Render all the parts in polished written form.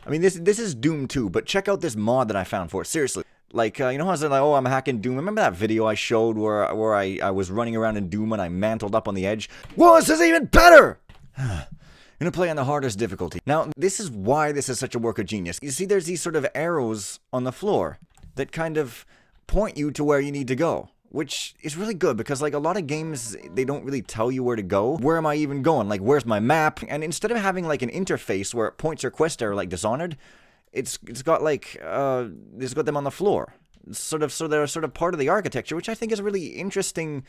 I mean, this is Doom 2, but check out this mod that I found for it. Seriously. Like, you know how I said, like, oh, I'm hacking Doom? Remember that video I showed where I was running around in Doom and I mantled up on the edge? Well, this is even better! I'm gonna play on the hardest difficulty. Now, this is why this is such a work of genius. You see, there's these sort of arrows on the floor that kind of point you to where you need to go. Which is really good because, like, a lot of games, they don't really tell you where to go. Where am I even going? Like, where's my map? And instead of having, like, an interface where it points your quest are, like, Dishonored, it's got, like, it's got them on the floor. So they're sort of part of the architecture, which I think is a really interesting,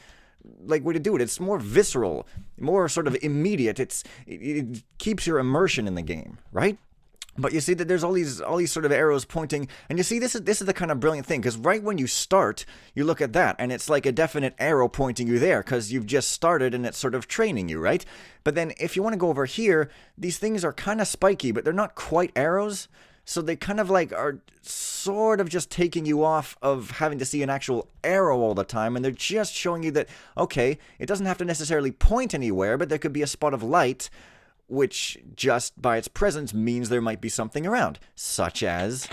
like, way to do it. It's more visceral, more sort of immediate. It keeps your immersion in the game, right? But you see that there's all these sort of arrows pointing, and you see this is the kind of brilliant thing, because right when you start, you look at that, and it's like a definite arrow pointing you there, because you've just started and it's sort of training you, right? But then if you want to go over here, these things are kind of spiky, but they're not quite arrows, so they kind of like are sort of just taking you off of having to see an actual arrow all the time, and they're just showing you that, okay, it doesn't have to necessarily point anywhere, but there could be a spot of light, which just by its presence means there might be something around, such as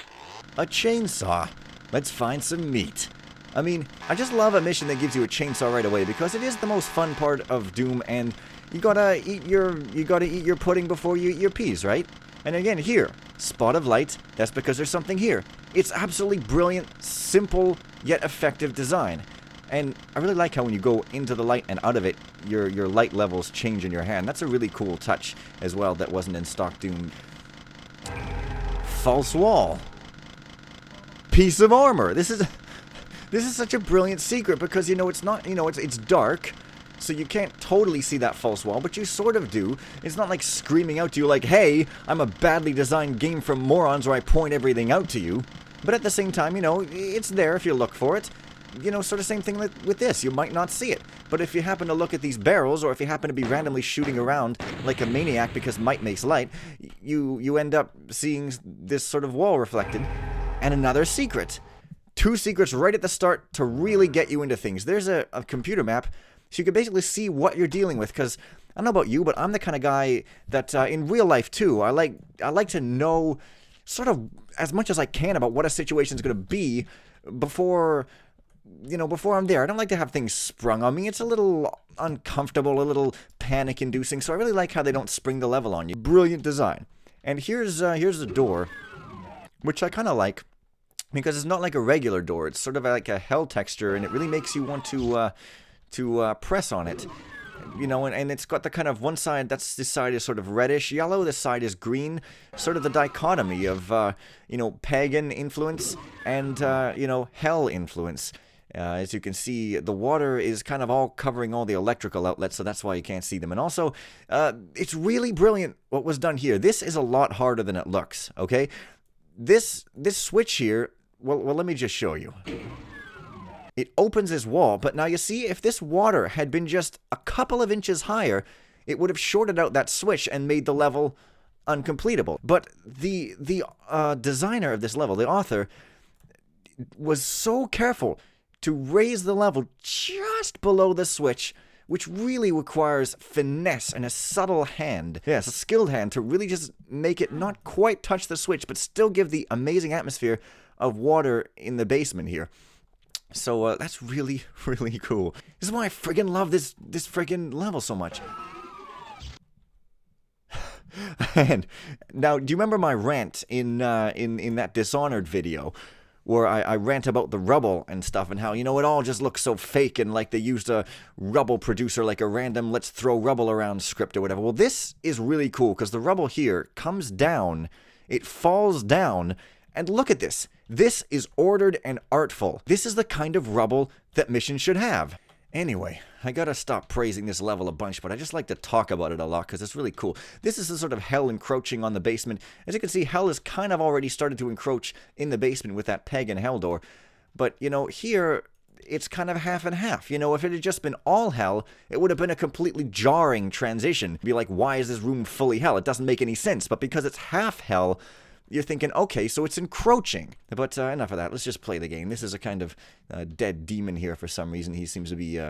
a chainsaw. Let's find some meat. I mean, I just love a mission that gives you a chainsaw right away because it is the most fun part of Doom, and you gotta eat your pudding before you eat your peas, right? And again, here, spot of light, that's because there's something here. It's absolutely brilliant, simple, yet effective design. And I really like how when you go into the light and out of it, your light levels change in your hand. That's a really cool touch as well that wasn't in stock Doom. False wall. Piece of armor. This is such a brilliant secret because, you know, it's not, you know, it's dark, so you can't totally see that false wall, but you sort of do. It's not like screaming out to you like, hey, I'm a badly designed game for morons where I point everything out to you. But at the same time, you know, it's there if you look for it. You know, sort of same thing with this. You might not see it. But if you happen to look at these barrels, or if you happen to be randomly shooting around like a maniac because might makes light, you end up seeing this sort of wall reflected. And another secret. 2 secrets right at the start to really get you into things. There's a computer map, so you can basically see what you're dealing with, because I don't know about you, but I'm the kind of guy that in real life too, I like to know sort of as much as I can about what a situation's going to be before I'm there. I don't like to have things sprung on me. It's a little uncomfortable, a little panic-inducing, so I really like how they don't spring the level on you. Brilliant design. And here's a door, which I kind of like, because it's not like a regular door. It's sort of like a hell texture, and it really makes you want to press on it. You know, and it's got the kind of one side, this side is sort of reddish yellow, this side is green, sort of the dichotomy of, you know, pagan influence and, you know, hell influence. As you can see, the water is kind of all covering all the electrical outlets, so that's why you can't see them. And also, it's really brilliant what was done here. This is a lot harder than it looks, okay? This switch here, well, let me just show you. It opens this wall, but now you see, if this water had been just a couple of inches higher, it would have shorted out that switch and made the level uncompletable. But the designer of this level, the author, was so careful to raise the level just below the switch, which really requires finesse and a subtle hand. Yes, a skilled hand to really just make it not quite touch the switch, but still give the amazing atmosphere of water in the basement here. So that's really, really cool. This is why I friggin' love this friggin' level so much. And now, do you remember my rant in that Dishonored video, where I rant about the rubble and stuff, and how, you know, it all just looks so fake, and like they used a rubble producer, like a random let's throw rubble around script or whatever. Well, this is really cool, because the rubble here comes down, it falls down, and look at this. This is ordered and artful. This is the kind of rubble that missions should have. Anyway, I gotta stop praising this level a bunch, but I just like to talk about it a lot because it's really cool. This is the sort of hell encroaching on the basement. As you can see, hell has kind of already started to encroach in the basement with that pagan hell door. But, you know, here, it's kind of half and half. You know, if it had just been all hell, it would have been a completely jarring transition. Be like, why is this room fully hell? It doesn't make any sense. But because it's half hell, you're thinking, okay, so it's encroaching. But enough of that. Let's just play the game. This is a kind of dead demon here for some reason. He seems to be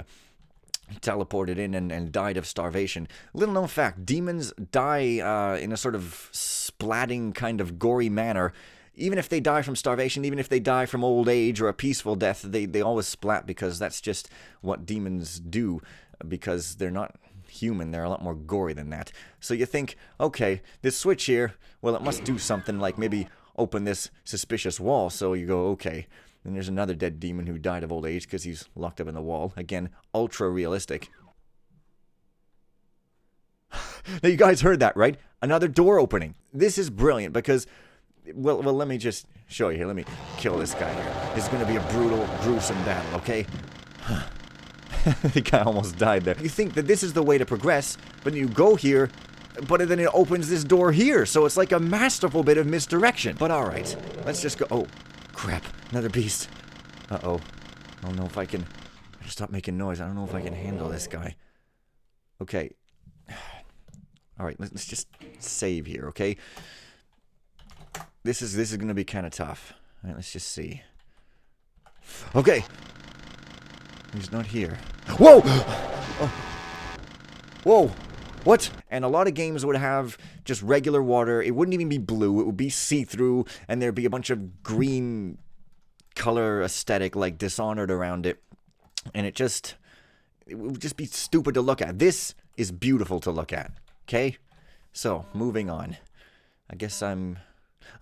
teleported in and died of starvation. Little known fact, demons die in a sort of splatting kind of gory manner. Even if they die from starvation, even if they die from old age or a peaceful death, they always splat because that's just what demons do, because they're not human. They're a lot more gory than that. So you think, okay, this switch here, well, it must do something like maybe open this suspicious wall. So you go, okay. Then there's another dead demon who died of old age because he's locked up in the wall. Again, ultra realistic. Now you guys heard that, right? Another door opening. This is brilliant because, well, let me just show you here. Let me kill this guy here. This is going to be a brutal, gruesome battle, okay? The guy almost died there. You think that this is the way to progress, but you go here, but then it opens this door here. So it's like a masterful bit of misdirection. But alright, let's just go. Oh, crap. Another beast. Uh-oh. I don't know if I can... Stop making noise. I don't know if I can handle this guy. Okay. Alright, let's just save here, okay? This is going to be kind of tough. Alright, let's just see. Okay. He's not here. Whoa! Oh. Whoa! What? And a lot of games would have just regular water. It wouldn't even be blue. It would be see-through, and there'd be a bunch of green color aesthetic like Dishonored around it. And it would just be stupid to look at. This is beautiful to look at. Okay? So, moving on. I guess I'm...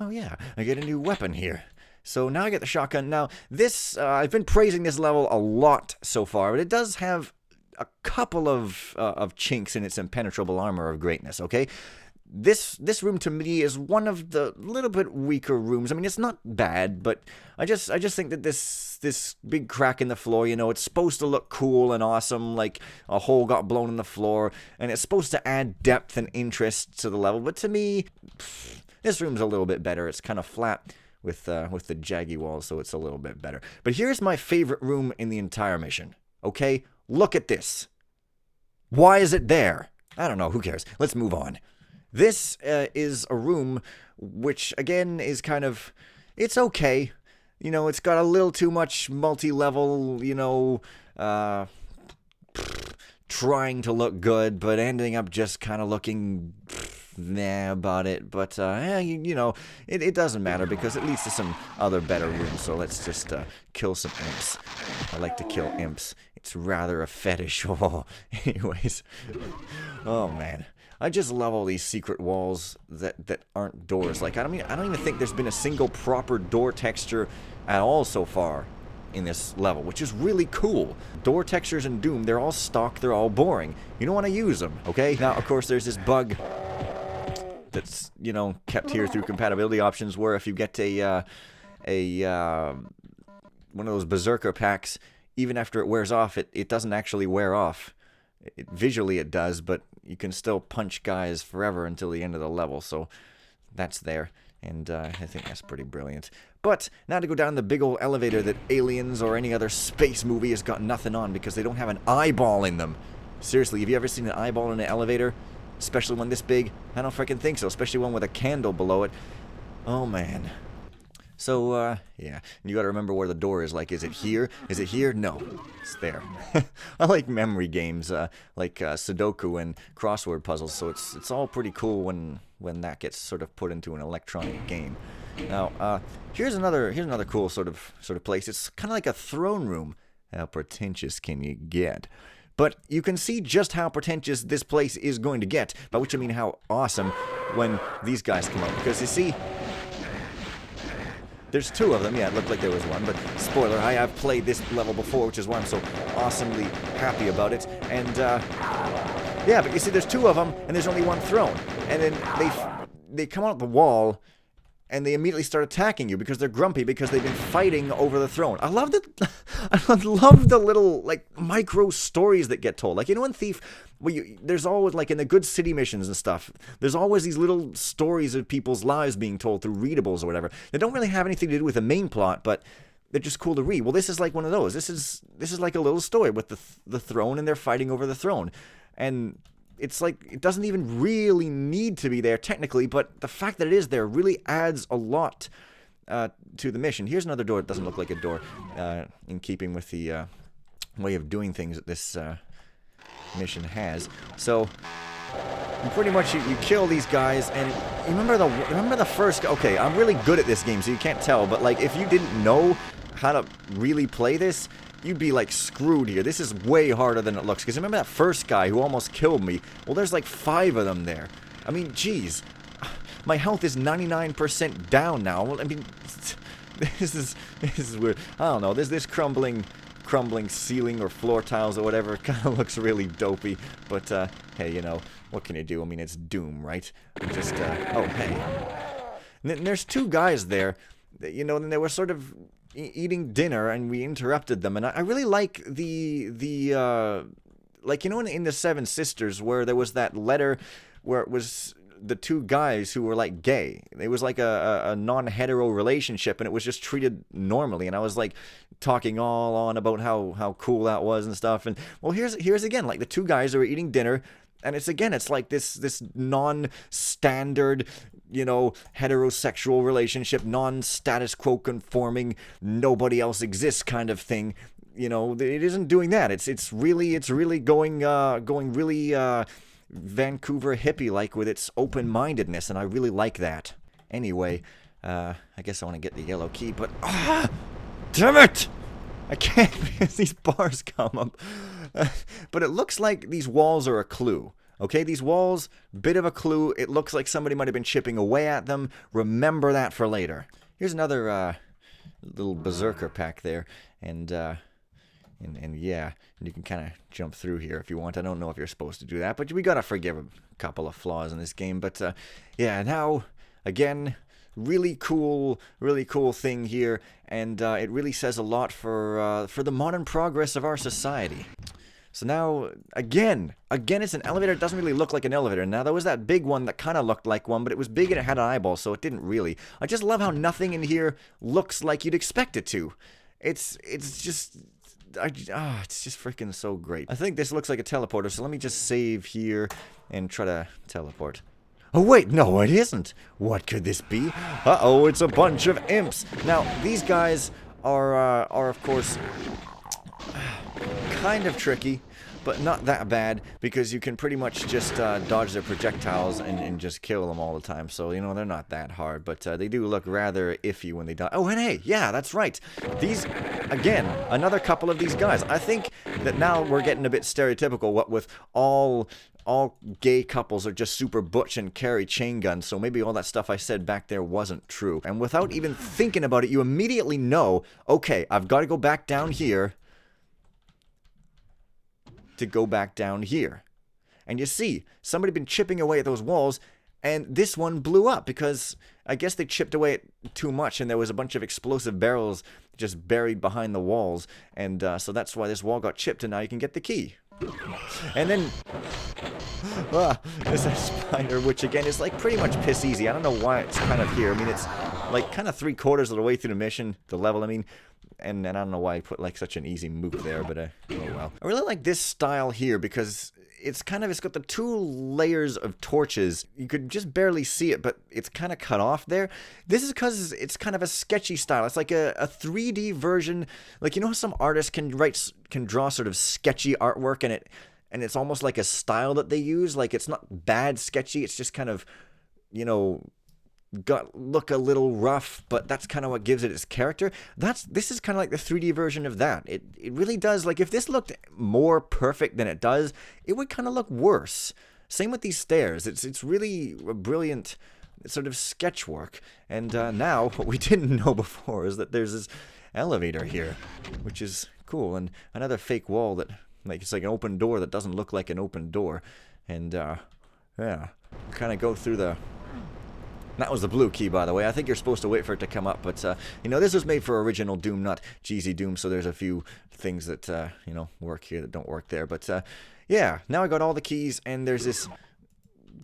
Oh yeah, I get a new weapon here. So now I get the shotgun. Now, this, I've been praising this level a lot so far, but it does have a couple of chinks in its impenetrable armor of greatness, okay? This room to me is one of the little bit weaker rooms. I mean, it's not bad, but I just think that this big crack in the floor, you know, it's supposed to look cool and awesome, like a hole got blown in the floor, and it's supposed to add depth and interest to the level, but to me, this room's a little bit better. It's kind of flat with the jaggy walls, so it's a little bit better. But here's my favorite room in the entire mission, okay? Look at this. Why is it there? I don't know, who cares? Let's move on. This is a room which, again, is kind of... It's okay. You know, it's got a little too much multi-level, you know, trying to look good, but ending up just kind of looking... nah about it, but you know, it doesn't matter because it leads to some other better rooms. So let's just kill some imps. I like to kill imps. It's rather a fetish. Oh, anyways. Oh man, I just love all these secret walls that aren't doors. Like I don't even think there's been a single proper door texture at all so far in this level, which is really cool. Door textures in Doom, they're all stock, they're all boring. You don't want to use them, okay? Now, of course, there's this bug that's, you know, kept here through compatibility options where if you get one of those Berserker packs, even after it wears off, it doesn't actually wear off. Visually it does, but you can still punch guys forever until the end of the level, so that's there. And I think that's pretty brilliant. But now to go down the big old elevator that Aliens or any other space movie has got nothing on because they don't have an eyeball in them. Seriously, have you ever seen an eyeball in an elevator? Especially one this big? I don't freaking think so. Especially one with a candle below it. Oh, man. So, yeah. You gotta remember where the door is. Like, is it here? Is it here? No. It's there. I like memory games, like Sudoku and crossword puzzles. So it's all pretty cool when that gets sort of put into an electronic game. Now, here's another cool sort of place. It's kind of like a throne room. How pretentious can you get? But you can see just how pretentious this place is going to get, by which I mean how awesome when these guys come up. Because you see, there's two of them. Yeah, it looked like there was one, but spoiler, I have played this level before, which is why I'm so awesomely happy about it. And, yeah, but you see, there's two of them, and there's only one throne. And then they come out the wall, and they immediately start attacking you because they're grumpy because they've been fighting over the throne. I love the little, like, micro stories that get told. Like, you know in Thief, there's always, like, in the good city missions and stuff, there's always these little stories of people's lives being told through readables or whatever. They don't really have anything to do with the main plot, but they're just cool to read. Well, this is like one of those. This is like a little story with the throne, and they're fighting over the throne. And it's like, it doesn't even really need to be there technically, but the fact that it is there really adds a lot to the mission. Here's another door that doesn't look like a door, in keeping with the way of doing things at this mission has. So you pretty much you kill these guys, and you remember the first. Okay, I'm really good at this game, so you can't tell. But like, if you didn't know how to really play this, you'd be like screwed here. This is way harder than it looks. Because remember that first guy who almost killed me? Well, there's like 5 of them there. I mean, geez, my health is 99% down now. Well, I mean, this is weird. I don't know. This crumbling ceiling or floor tiles or whatever kind of looks really dopey. But hey, you know, what can you do? I mean, it's Doom, right? Just oh hey, and there's 2 guys there. You know, and they were sort of eating dinner, and we interrupted them. And I really like the like, you know, in the Seven Sisters, where there was that letter where it was the 2 guys who were like gay. It was like a non-hetero relationship, and it was just treated normally. And I was like talking all on about how cool that was and stuff. And well, here's again, like the 2 guys who were eating dinner, and it's like this non-standard, you know, heterosexual relationship, non-status quo conforming, nobody else exists kind of thing. You know, it isn't doing that. It's really going really Vancouver hippie-like with its open-mindedness, and I really like that. Anyway, I guess I want to get the yellow key, but damn it! I can't because these bars come up. But it looks like these walls are a clue. Okay, these walls, bit of a clue. It looks like somebody might have been chipping away at them. Remember that for later. Here's another little berserker pack there, and yeah, you can kind of jump through here if you want. I don't know if you're supposed to do that, but we gotta forgive a couple of flaws in this game. But yeah, now again, really cool thing here, and it really says a lot for the modern progress of our society. So now, again, it's an elevator. It doesn't really look like an elevator. Now, there was that big one that kind of looked like one, but it was big and it had an eyeball, so it didn't really. I just love how nothing in here looks like you'd expect it to. It's just freaking so great. I think this looks like a teleporter, so let me just save here and try to teleport. Oh, wait, no, it isn't. What could this be? Uh-oh, it's a bunch of imps. Now, these guys are of course, kind of tricky, but not that bad, because you can pretty much just dodge their projectiles and just kill them all the time. So, you know, they're not that hard, but they do look rather iffy when they die. Oh, and hey, yeah, that's right. These, again, another couple of these guys. I think that now we're getting a bit stereotypical, what with all gay couples are just super butch and carry chain guns, so maybe all that stuff I said back there wasn't true. And without even thinking about it, you immediately know, okay, I've got to go back down here to go back down here. And you see, somebody been chipping away at those walls, and this one blew up because I guess they chipped away at too much, and there was a bunch of explosive barrels just buried behind the walls, and so that's why this wall got chipped, and now you can get the key. And then there's a spider, which again is like pretty much piss easy. I don't know why it's kind of here. I mean, it's like kind of 3/4 of the way through the mission, the level, I mean. And I don't know why I put like such an easy move there, but oh well. I really like this style here because it's got the 2 layers of torches. You could just barely see it, but it's kind of cut off there. This is because it's kind of a sketchy style. It's like a 3D version. Like, you know how some artists can draw sort of sketchy artwork, and it's almost like a style that they use. Like, it's not bad sketchy. It's just kind of, you know, look a little rough, but that's kind of what gives it its character. This is kind of like the 3D version of that. It really does. Like, if this looked more perfect than it does, it would kind of look worse. Same with these stairs. It's really a brilliant sort of sketch work. And now what we didn't know before is that there's this elevator here, which is cool, and another fake wall that it's like an open door that doesn't look like an open door. And yeah, kind of go through the. That was the blue key, by the way. I think you're supposed to wait for it to come up, but, you know, this was made for original Doom, not cheesy Doom, so there's a few things that, you know, work here that don't work there. But, yeah, now I got all the keys, and there's this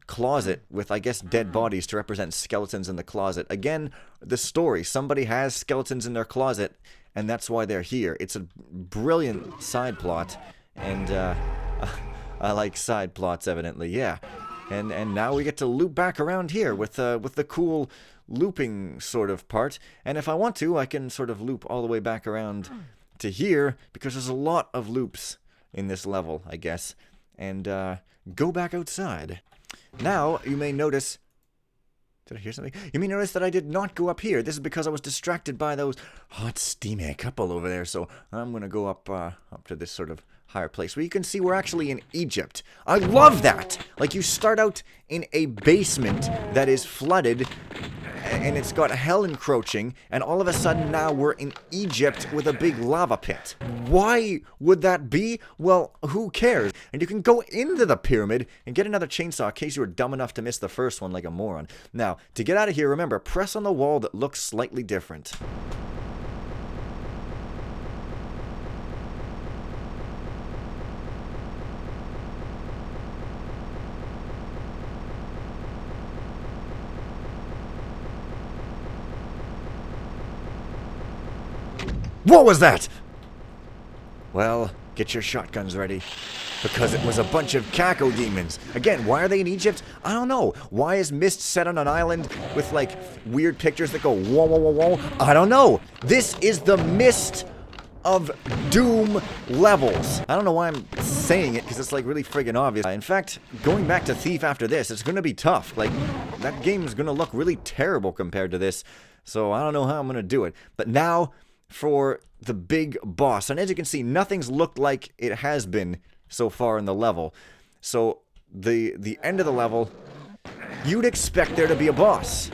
closet with, I guess, dead bodies to represent skeletons in the closet. Again, the story. Somebody has skeletons in their closet, and that's why they're here. It's a brilliant side plot, and, I like side plots, evidently, yeah. And now we get to loop back around here with the cool looping sort of part. And if I want to, I can sort of loop all the way back around to here, because there's a lot of loops in this level, I guess. and go back outside. Now, you may notice... Did I hear something? You may notice that I did not go up here. This is because I was distracted by those hot, steamy couple over there. So I'm going to go up to this sort of higher place where you can see we're actually in Egypt. I love that! Like, you start out in a basement that is flooded, and it's got hell encroaching, and all of a sudden now we're in Egypt with a big lava pit. Why would that be? Well, who cares? And you can go into the pyramid and get another chainsaw in case you were dumb enough to miss the first one like a moron. Now, to get out of here, remember, press on the wall that looks slightly different. What was that? Well, get your shotguns ready. Because it was a bunch of Caco demons. Again, why are they in Egypt? I don't know. Why is Myst set on an island with, like, weird pictures that go whoa, whoa, whoa, whoa? I don't know. This is the Myst of Doom levels. I don't know why I'm saying it, because it's, like, really friggin' obvious. In fact, going back to Thief after this, it's gonna be tough. Like, that game is gonna look really terrible compared to this. So I don't know how I'm gonna do it. But now... for the big boss. And as you can see, nothing's looked like it has been so far in the level. So the end of the level, you'd expect there to be a boss.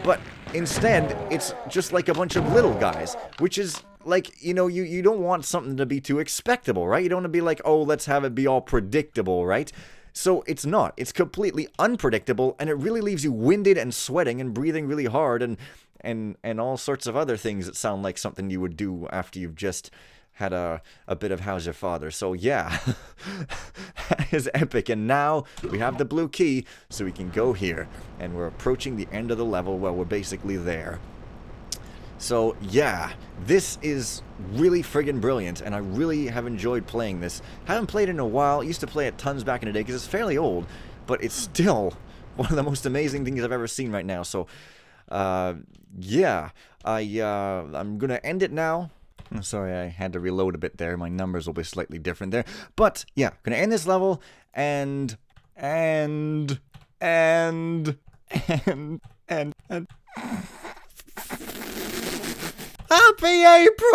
But instead, it's just like a bunch of little guys, which is like, you know, you don't want something to be too expectable, right? You don't want to be like, oh, let's have it be all predictable, right? So it's not. It's completely unpredictable, and it really leaves you winded and sweating and breathing really hard and all sorts of other things that sound like something you would do after you've just had a bit of How's Your Father. So yeah, that is epic. And now we have the blue key, so we can go here. And we're approaching the end of the level where we're basically there. So yeah, this is really friggin' brilliant, and I really have enjoyed playing this. Haven't played it in a while. Used to play it tons back in the day because it's fairly old, but it's still one of the most amazing things I've ever seen right now. So yeah, I'm gonna end it now. I'm sorry, I had to reload a bit there. My numbers will be slightly different there. But yeah, gonna end this level and Happy April!